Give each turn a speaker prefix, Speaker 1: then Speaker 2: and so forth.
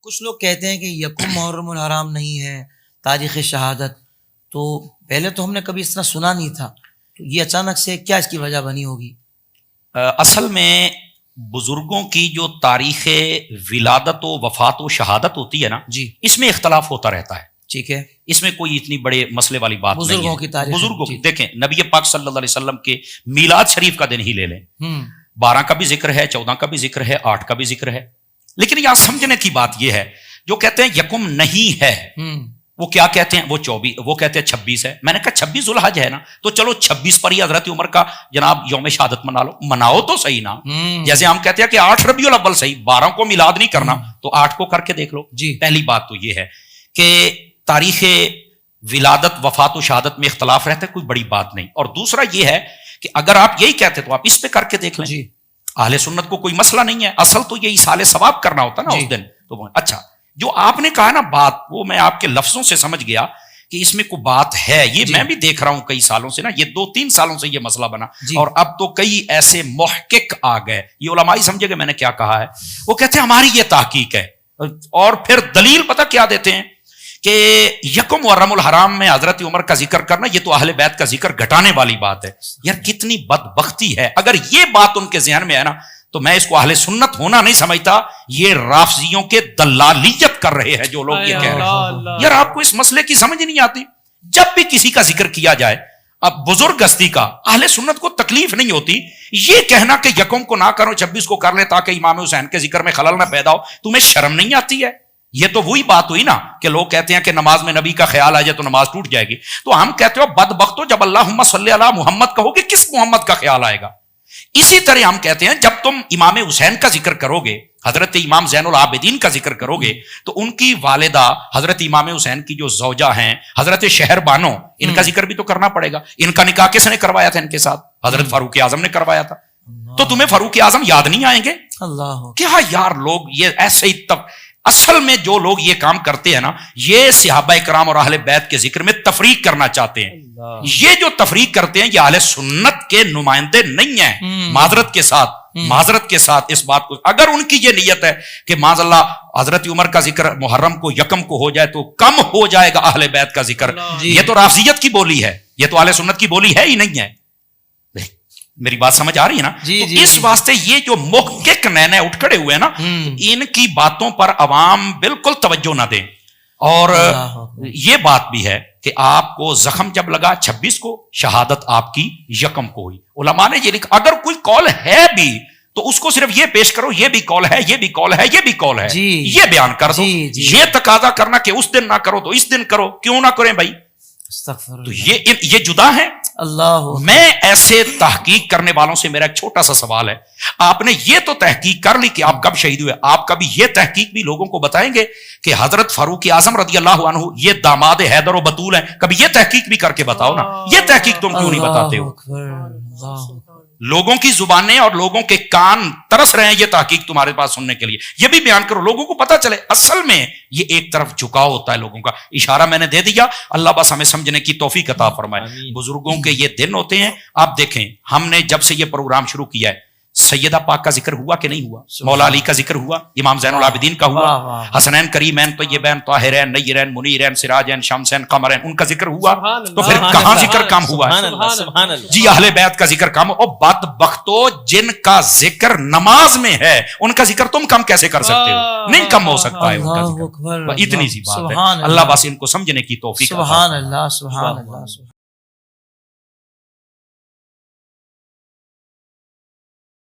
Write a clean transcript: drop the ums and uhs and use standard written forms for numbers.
Speaker 1: کچھ لوگ کہتے ہیں کہ یکم محرم الحرام نہیں ہے تاریخ شہادت، تو پہلے تو ہم نے کبھی اس طرح سنا نہیں تھا، تو یہ اچانک سے کیا اس کی وجہ بنی ہوگی؟
Speaker 2: اصل میں بزرگوں کی جو تاریخ ولادت و وفات و شہادت ہوتی ہے نا
Speaker 1: جی
Speaker 2: اس میں اختلاف ہوتا رہتا ہے،
Speaker 1: ٹھیک ہے،
Speaker 2: اس میں کوئی اتنی بڑے مسئلے والی بات نہیں ہے۔
Speaker 1: بزرگوں کی تاریخ،
Speaker 2: بزرگوں
Speaker 1: جی۔
Speaker 2: کی دیکھیں، نبی پاک صلی اللہ علیہ وسلم کے میلاد شریف کا دن ہی لے لیں، 12 کا بھی ذکر ہے، 14 کا بھی ذکر ہے، 8 کا بھی ذکر ہے، لیکن یہاں سمجھنے کی بات یہ ہے جو کہتے ہیں یکم نہیں ہے وہ کیا کہتے ہیں، وہ 24، وہ کہتے ہیں 26 ہے۔ میں نے کہا 26 ذوالحج ہے نا، تو چلو 26 پر ہی حضرت عمر کا جناب یوم شہادت منا لو، مناؤ تو صحیح نا۔ جیسے ہم کہتے ہیں کہ 8 ربیع الاول صحیح، 12 کو میلاد نہیں کرنا تو 8 کو کر کے دیکھ لو۔
Speaker 1: جی،
Speaker 2: پہلی بات تو یہ ہے کہ تاریخ ولادت وفات و شہادت میں اختلاف رہتا ہے، کوئی بڑی بات نہیں۔ اور دوسرا یہ ہے کہ اگر آپ یہی کہتے تو آپ اس پہ کر کے دیکھ لیں،
Speaker 1: جی،
Speaker 2: اہل سنت کو کوئی مسئلہ نہیں ہے، اصل تو یہ ایصال ثواب کرنا ہوتا نا
Speaker 1: جی۔
Speaker 2: اس دن۔ تو اچھا جو آپ نے کہا نا بات، وہ میں آپ کے لفظوں سے سمجھ گیا کہ اس میں کوئی بات ہے، یہ
Speaker 1: جی۔
Speaker 2: میں بھی دیکھ رہا ہوں کئی سالوں سے نا، یہ 2-3 سالوں سے یہ مسئلہ بنا،
Speaker 1: جی۔
Speaker 2: اور اب تو کئی ایسے محقق آ گئے، یہ علماء ہی سمجھے گا میں نے کیا کہا ہے، وہ کہتے ہیں ہماری یہ تحقیق ہے، اور پھر دلیل پتہ کیا دیتے ہیں کہ یکم محرم الحرام میں حضرت عمر کا ذکر کرنا یہ تو اہل بیت کا ذکر گھٹانے والی بات ہے۔ یار کتنی بدبختی ہے، اگر یہ بات ان کے ذہن میں ہے نا تو میں اس کو اہل سنت ہونا نہیں سمجھتا، یہ رافضیوں کے دلالیت کر رہے ہیں جو لوگ یہ کہہ رہے ہیں۔ یار آپ کو اس مسئلے کی سمجھ نہیں آتی، جب بھی کسی کا ذکر کیا جائے اب بزرگ ہستی کا، اہل سنت کو تکلیف نہیں ہوتی یہ کہنا کہ یکم کو نہ کرو 26 کو کر لے تاکہ امام حسین کے ذکر میں خلل نہ پیدا ہو، تمہیں شرم نہیں آتی ہے؟ یہ تو وہی بات ہوئی نا کہ لوگ کہتے ہیں کہ نماز میں نبی کا خیال آ جائے تو نماز ٹوٹ جائے گی، تو ہم کہتے ہو بدبختو جب اللہم صلی علی محمد کہو گے کس محمد کا خیال آئے گا؟ اسی طرح ہم کہتے ہیں جب تم امام حسین کا ذکر کرو گے، حضرت امام زین العابدین کا ذکر کرو گے، تو ان کی والدہ حضرت امام حسین کی جو زوجہ ہیں حضرت شہر بانو، ان کا ذکر بھی تو کرنا پڑے گا۔ ان کا نکاح کس نے کروایا تھا ان کے ساتھ؟ حضرت فاروق اعظم نے کروایا تھا، تو تمہیں فاروق اعظم یاد نہیں آئیں گے؟
Speaker 1: اللہ
Speaker 2: کیا یار لوگ یہ ایسے ہی اصل میں جو لوگ یہ کام کرتے ہیں نا یہ صحابہ کرام اور اہل بیت کے ذکر میں تفریق کرنا چاہتے ہیں۔ یہ جو تفریق کرتے ہیں یہ اہل سنت کے نمائندے نہیں ہیں۔ معذرت کے ساتھ اس بات کو، اگر ان کی یہ نیت ہے کہ معاذ اللہ حضرت عمر کا ذکر محرم کو یکم کو ہو جائے تو کم ہو جائے گا اہل بیت کا ذکر، یہ تو رافضیت کی بولی ہے، یہ تو اہل سنت کی بولی ہے ہی نہیں ہے۔ میری بات سمجھ آ رہی ہے نا؟
Speaker 1: جی
Speaker 2: تو
Speaker 1: جی
Speaker 2: اس واسطے یہ جو محقق نئے اٹھ کھڑے ہوئے نا ان کی باتوں پر عوام بالکل توجہ نہ دیں۔ اور یہ بات بھی ہے کہ آپ کو زخم جب لگا 26 کو، شہادت آپ کی یکم کو ہوئی۔ علماء نے یہ لکھا اگر کوئی قول ہے بھی تو اس کو صرف یہ پیش کرو یہ بھی قول ہے، یہ بھی قول ہے، یہ بھی قول ہے، یہ بیان کر دو۔ یہ تقاضا کرنا کہ اس دن نہ کرو تو اس دن کرو، کیوں نہ کریں بھائی؟ تو یہ جدا ہے۔
Speaker 1: اللہ
Speaker 2: میں ایسے تحقیق کرنے والوں سے میرا ایک چھوٹا سا سوال ہے، آپ نے یہ تو تحقیق کر لی کہ آپ کب شہید ہوئے، آپ کبھی یہ تحقیق بھی لوگوں کو بتائیں گے کہ حضرت فاروق اعظم رضی اللہ عنہ یہ داماد حیدر و بطول ہیں؟ کبھی یہ تحقیق بھی کر کے بتاؤ نا، یہ تحقیق تم کیوں نہیں بتاتے ہو؟ لوگوں کی زبانیں اور لوگوں کے کان ترس رہے ہیں یہ تحقیق تمہارے پاس سننے کے لیے، یہ بھی بیان کرو لوگوں کو پتہ چلے۔ اصل میں یہ ایک طرف جھکاؤ ہوتا ہے لوگوں کا، اشارہ میں نے دے دیا، اللہ بس ہمیں سمجھنے کی توفیق عطا فرمائے۔ بزرگوں کے یہ دن ہوتے ہیں، آپ دیکھیں ہم نے جب سے یہ پروگرام شروع کیا ہے سیدہ پاک کا ذکر ہوا کہ نہیں ہوا؟ مولا علی کا ذکر ہوا، امام زین العابدین کا ہوا، حسنین کریمین طیبین طاہرین نیرین منیرین سراجین شمسین قمرین، ان کا ذکر ہوا، تو پھر کہاں ذکر کم ہوا ہے؟ جی اہل بیت کا ذکر کم، اور بدبختو جن کا ذکر نماز میں ہے ان کا ذکر تم کم کیسے کر سکتے ہو؟ نہیں کم ہو سکتا ہے ان کا ذکر، اتنی سی بات ہے۔ اللہ بس ان کو سمجھنے کی توفیق۔
Speaker 1: سبحان اللہ، سبحان اللہ۔